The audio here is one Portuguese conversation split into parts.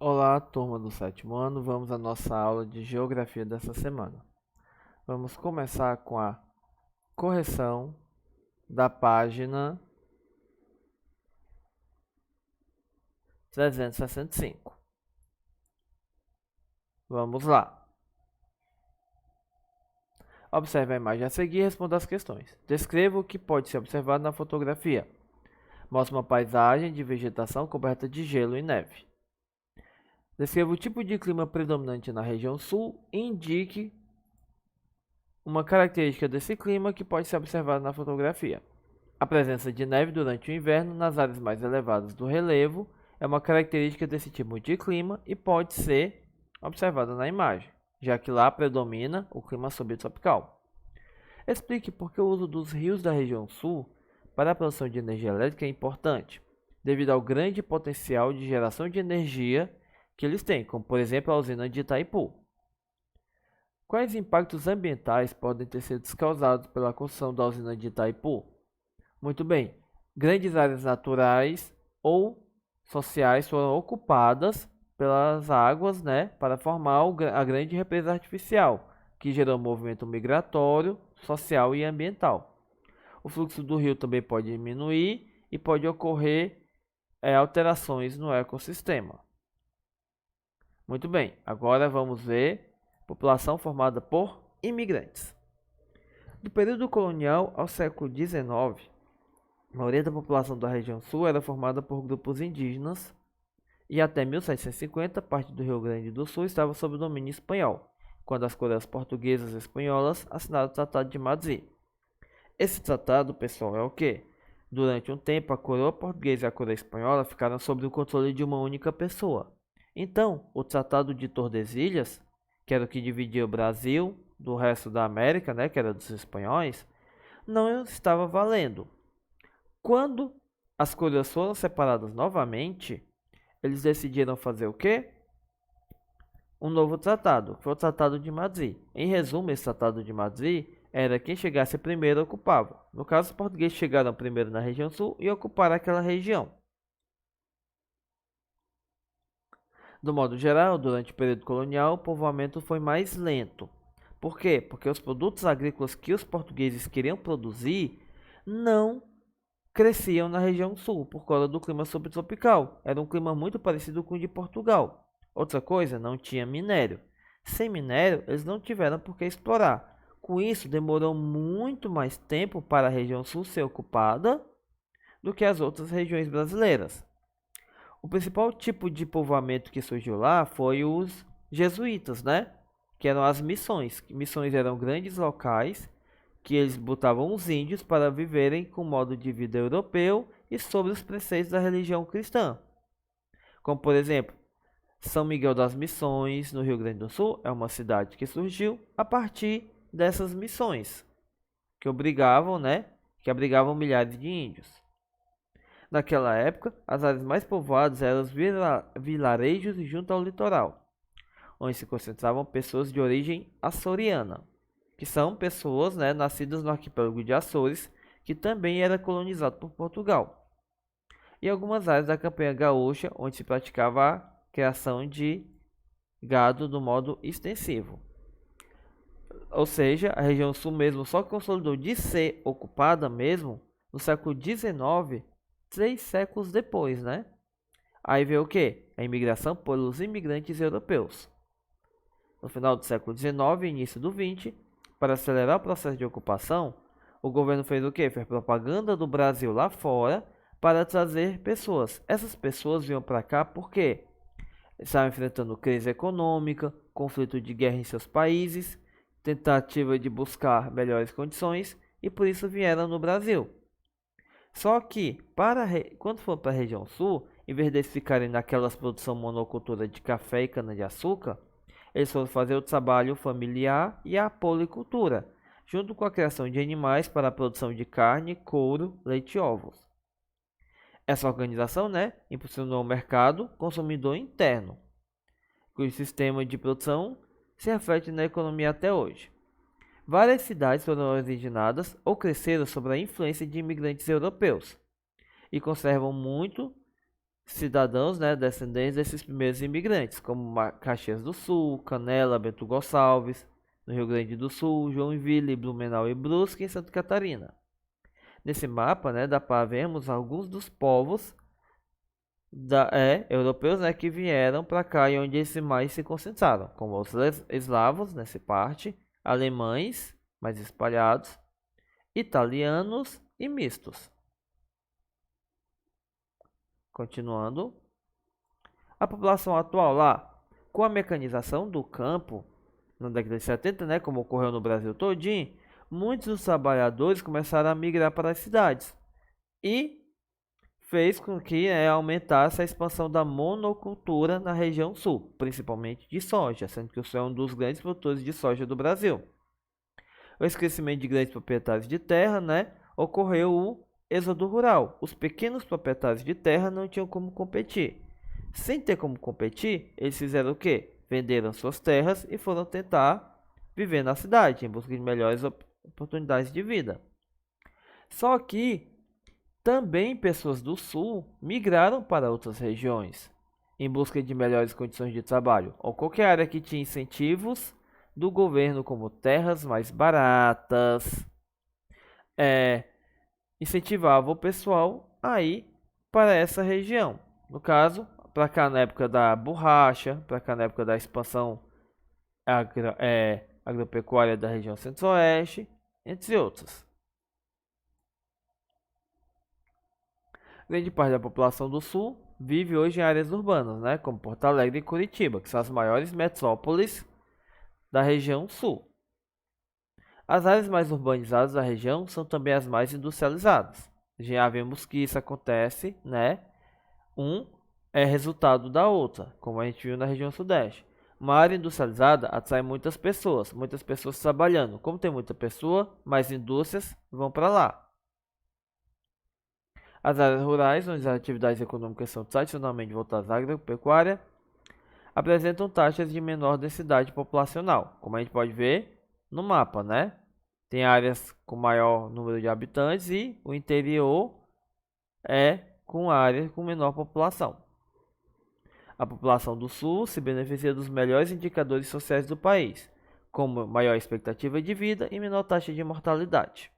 Olá, turma do sétimo ano. Vamos à nossa aula de geografia dessa semana. Vamos começar com a correção da página 365. Vamos lá. Observe a imagem a seguir e responda as questões. Descreva o que pode ser observado na fotografia. Mostre uma paisagem de vegetação coberta de gelo e neve. Descreva o tipo de clima predominante na região sul e indique uma característica desse clima que pode ser observada na fotografia. A presença de neve durante o inverno nas áreas mais elevadas do relevo é uma característica desse tipo de clima e pode ser observada na imagem, já que lá predomina o clima subtropical. Explique por que o uso dos rios da região sul para a produção de energia elétrica é importante, devido ao grande potencial de geração de energia que eles têm, como por exemplo a usina de Itaipu. Quais impactos ambientais podem ter sido causados pela construção da usina de Itaipu? Muito bem. Grandes áreas naturais ou sociais foram ocupadas pelas águas, né, para formar a grande represa artificial, que gerou movimento migratório, social e ambiental. O fluxo do rio também pode diminuir e pode ocorrer alterações no ecossistema. Muito bem. Agora vamos ver população formada por imigrantes. Do período colonial ao século XIX, a maioria da população da região sul era formada por grupos indígenas e até 1750 parte do Rio Grande do Sul estava sob domínio espanhol, quando as coroas portuguesas e espanholas assinaram o Tratado de Madrid. Esse tratado, pessoal, é o que? Durante um tempo, a coroa portuguesa e a coroa espanhola ficaram sob o controle de uma única pessoa. Então, o Tratado de Tordesilhas, que era o que dividia o Brasil do resto da América, né, que era dos espanhóis, não estava valendo. Quando as coroas foram separadas novamente, eles decidiram fazer o quê? Um novo tratado, que foi o Tratado de Madrid. Em resumo, esse Tratado de Madrid era quem chegasse primeiro ocupava. No caso, os portugueses chegaram primeiro na região sul e ocuparam aquela região. Do modo geral, durante o período colonial, o povoamento foi mais lento. Por quê? Porque os produtos agrícolas que os portugueses queriam produzir não cresciam na região sul por causa do clima subtropical. Era um clima muito parecido com o de Portugal. Outra coisa, não tinha minério. Sem minério, eles não tiveram por que explorar. Com isso, demorou muito mais tempo para a região sul ser ocupada do que as outras regiões brasileiras. O principal tipo de povoamento que surgiu lá foi os jesuítas, né? Que eram as missões. Missões eram grandes locais que eles botavam os índios para viverem com o modo de vida europeu e sobre os preceitos da religião cristã. Como, por exemplo, São Miguel das Missões, no Rio Grande do Sul, é uma cidade que surgiu a partir dessas missões, que abrigavam milhares de índios. Naquela época, as áreas mais povoadas eram os vilarejos junto ao litoral, onde se concentravam pessoas de origem açoriana, que são pessoas, né, nascidas no arquipélago de Açores, que também era colonizado por Portugal. E algumas áreas da campanha gaúcha, onde se praticava a criação de gado do modo extensivo. Ou seja, a região sul mesmo só consolidou de ser ocupada mesmo no século XIX, 3 séculos depois, né? Aí veio o que? A imigração pelos imigrantes europeus. No final do século XIX e início do XX, para acelerar o processo de ocupação, o governo fez o quê? Fez propaganda do Brasil lá fora para trazer pessoas. Essas pessoas vinham para cá porque estavam enfrentando crise econômica, conflito de guerra em seus países, tentativa de buscar melhores condições e por isso vieram no Brasil. Só que, quando for para a região sul, em vez de eles ficarem naquelas produção monocultura de café e cana-de-açúcar, eles foram fazer o trabalho familiar e a policultura, junto com a criação de animais para a produção de carne, couro, leite e ovos. Essa organização, impulsionou o mercado consumidor interno, cujo sistema de produção se reflete na economia até hoje. Várias cidades foram originadas ou cresceram sob a influência de imigrantes europeus e conservam muito cidadãos, né, descendentes desses primeiros imigrantes, como Caxias do Sul, Canela, Bento Gonçalves, no Rio Grande do Sul, Joinville, Blumenau e Brusque, em Santa Catarina. Nesse mapa, né, dá para vermos alguns dos povos europeus, né, que vieram para cá e onde esses mais se concentraram, como os eslavos, nessa parte, alemães, mais espalhados, italianos e mistos. Continuando, a população atual lá, com a mecanização do campo, na década de 70, né, como ocorreu no Brasil todinho, muitos dos trabalhadores começaram a migrar para as cidades e fez com que aumentasse a expansão da monocultura na região sul, principalmente de soja, sendo que o sul é um dos grandes produtores de soja do Brasil. O crescimento de grandes proprietários de terra, né, ocorreu o êxodo rural. Os pequenos proprietários de terra não tinham como competir. Sem ter como competir, eles fizeram o quê? Venderam suas terras e foram tentar viver na cidade, em busca de melhores oportunidades de vida. Só que também pessoas do sul migraram para outras regiões, em busca de melhores condições de trabalho, ou qualquer área que tinha incentivos do governo, como terras mais baratas, incentivava o pessoal a ir para essa região. No caso, para cá na época da borracha, para cá na época da expansão agropecuária da região centro-oeste, entre outros. Grande parte da população do sul vive hoje em áreas urbanas, né, como Porto Alegre e Curitiba, que são as maiores metrópoles da região sul. As áreas mais urbanizadas da região são também as mais industrializadas. Já vemos que isso acontece, né? Um é resultado da outra, como a gente viu na região sudeste. Uma área industrializada atrai muitas pessoas trabalhando. Como tem muita pessoa, mais indústrias vão para lá. As áreas rurais, onde as atividades econômicas são tradicionalmente voltadas à agropecuária, apresentam taxas de menor densidade populacional, como a gente pode ver no mapa, né? Tem áreas com maior número de habitantes e o interior é com áreas com menor população. A população do sul se beneficia dos melhores indicadores sociais do país, como maior expectativa de vida e menor taxa de mortalidade.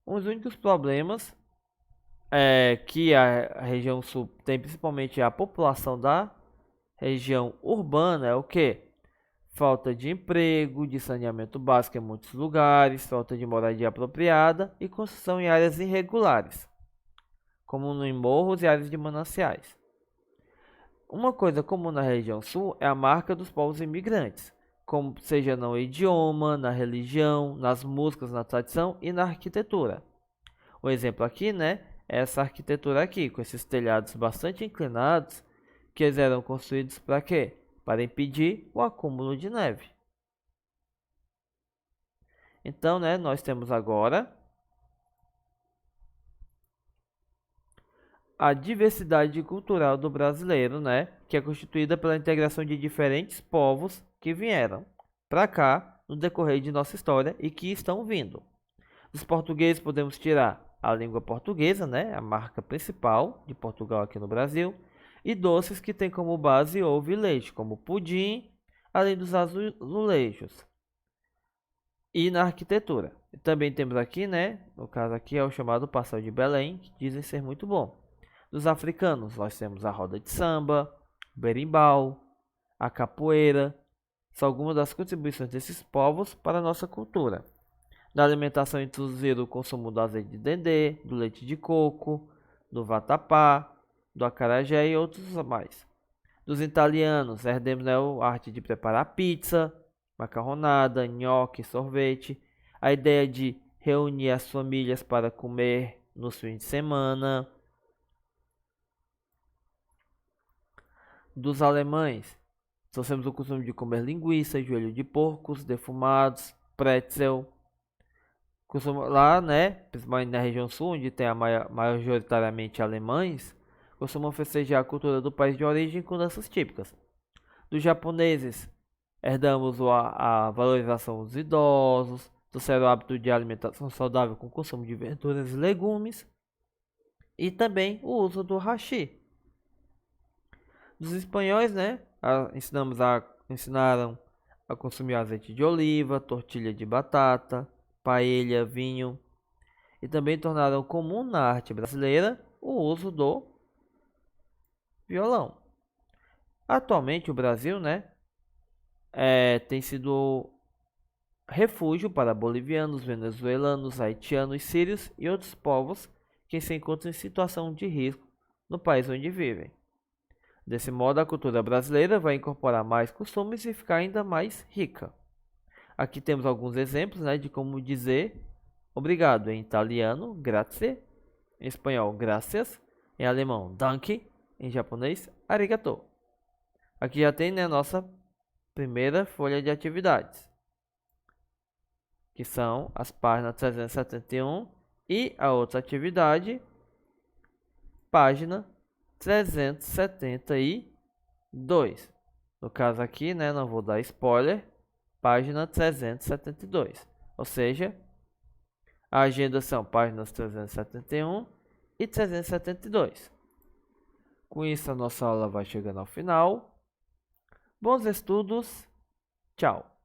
Os únicos problemas que a região sul tem, principalmente a população da região urbana, é o que? Falta de emprego, de saneamento básico em muitos lugares, falta de moradia apropriada e construção em áreas irregulares, como em morros e áreas de mananciais. Uma coisa comum na região sul é a marca dos povos imigrantes, como seja no idioma, na religião, nas músicas, na tradição e na arquitetura. O exemplo aqui, né, é essa arquitetura aqui, com esses telhados bastante inclinados, que eles eram construídos para quê? Para impedir o acúmulo de neve. Então, né, nós temos agora a diversidade cultural do brasileiro, né, que é constituída pela integração de diferentes povos que vieram para cá no decorrer de nossa história e que estão vindo. Dos portugueses podemos tirar a língua portuguesa, né, a marca principal de Portugal aqui no Brasil, e doces que tem como base ovo e leite, como pudim, além dos azulejos. E na arquitetura. Também temos aqui, né, no caso aqui é o chamado Pastel de Belém, que dizem ser muito bom. Dos africanos, nós temos a roda de samba, o berimbau, a capoeira. São algumas das contribuições desses povos para a nossa cultura. Na alimentação, introduziram o consumo do azeite de dendê, do leite de coco, do vatapá, do acarajé e outros mais. Dos italianos, herdemos a arte de preparar pizza, macarronada, nhoque, sorvete. A ideia de reunir as famílias para comer nos fins de semana. Dos alemães, trouxemos o costume de comer linguiça, joelho de porcos, defumados, pretzel. Lá, né, principalmente na região sul, onde tem majoritariamente alemães, costumam festejar a cultura do país de origem com danças típicas. Dos japoneses, herdamos a valorização dos idosos, trouxeram o hábito de alimentação saudável com consumo de verduras e legumes. e também o uso do hashi. Dos espanhóis, né? Ensinaram a consumir azeite de oliva, tortilha de batata, paella, vinho. E também tornaram comum na arte brasileira o uso do violão. Atualmente o Brasil, né, tem sido refúgio para bolivianos, venezuelanos, haitianos, sírios e outros povos que se encontram em situação de risco no país onde vivem. Desse modo, a cultura brasileira vai incorporar mais costumes e ficar ainda mais rica. Aqui temos alguns exemplos, né, de como dizer obrigado em italiano, grazie, em espanhol, gracias, em alemão, danke, em japonês, arigato. Aqui já tem, né, nossa primeira folha de atividades, que são as páginas 371 e a outra atividade, página 372. No caso aqui, né, não vou dar spoiler, página 372. Ou seja, a agenda são páginas 371 e 372. Com isso, a nossa aula vai chegando ao final. Bons estudos. Tchau.